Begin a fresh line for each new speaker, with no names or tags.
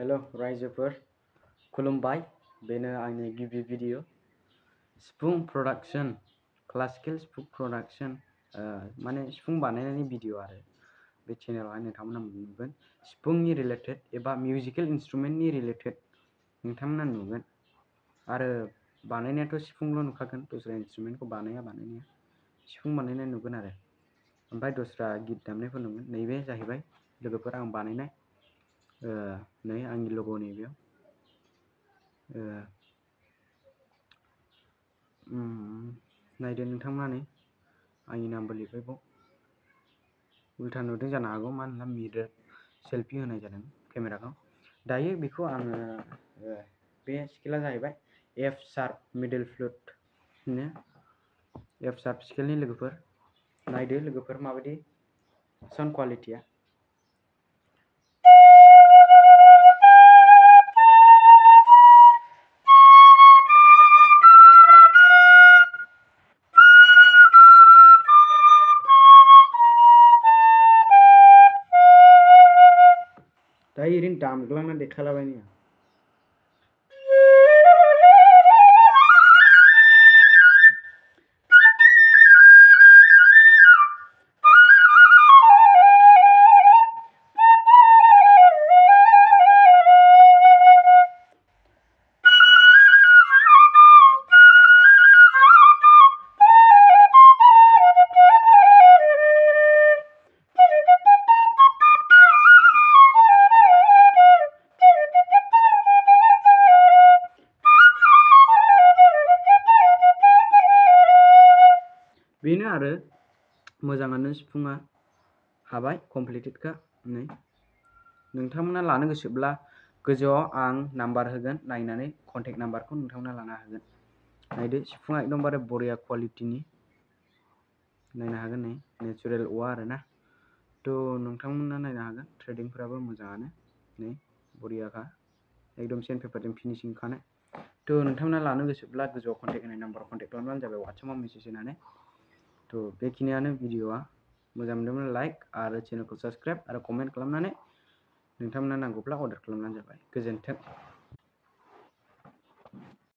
Hello रायजोफोर खुलुमबाय। बेनो आंनि गिबि भिडिअ सिफुं प्रडाक्शन, क्लासिकेल सिफुं प्रडाक्शन माने सिफुं बानायनायनि भिडिअ आरो बे चेनेलावहाय नोंथांमोना नुगोन सिफुंनि रिलेटेड एबा मिउजिकेल इन्स्ट्रुमेन्टनि रिलेटेड नोंथांमोना नुगोन। आरो बानायनायाथ' सिफुंल' नुखागोन, दस्रा इन्स्ट्रुमेन्टखौ बानायनाया सिफुं बानायनाय नुगोन आरो ओमफ्राय दस्रा गिट दामनायफोर नुगोन। नैबे जाहैबाय लोगोफोर आं बानायनाय नै आंनि लग' नैबेयाव नायदो नोंथांमोना नै आंनि नामबो लिरबाय बाव। उल्था नुदों जानो हागौ, मानो होनब्ला मिरर सेल्फि होनाय जादों केमेराखौ। दायो बेखौ आङो बे स्केला जाहैबाय एफ शार्प मिडल फ्लुट होनो, एफ शार्प स्केलनि लोगोफोर। नायदो लोगोफोर माबायदि साउन्ड क्वालिटिया। दायो ओरैनो दामग्लांना देखायलाबायनि आं। बेनो आरो मोजाङानो सिफुङा हाबाय कमप्लिटेडखा। नै नोंथांमोना लानो गोसोब्ला गोजौआव आं नाम्बार होगोन, नायनानै कन्टेक्ट नाम्बारखौ नोंथांमोना लानो हागोन। नायदो सिफुङा एकदमबारे बरिया क्वालिटिनि नायनो हागोन। नै नेचुरेल औवा आरोना, थ' नोंथांमोना नायनो हागोन। थ्रेडिंफोराबो मोजाङानो, नै बरियाखा एकदम सेन्डपेपारजों फिनिशिं खानाय। थ' नोंथांमोना लानो गोसोब्ला गोजौआव कन्टेक्ट होनाय नाम्बाराव कन्टेक्ट खालामबानो जाबाय, वाट्सएपआव मेसेज होनानै। थ' बेखिनियानो भिडिअआ। मोजां मोनदोंब्ला लाइक आरो चेनेलखौ साबस्क्राइब आरो कमेन्ट खालामनानै नोंथांमोना नांगौब्ला अर्डार खालामबानो जाबाय। गोजोन्थों।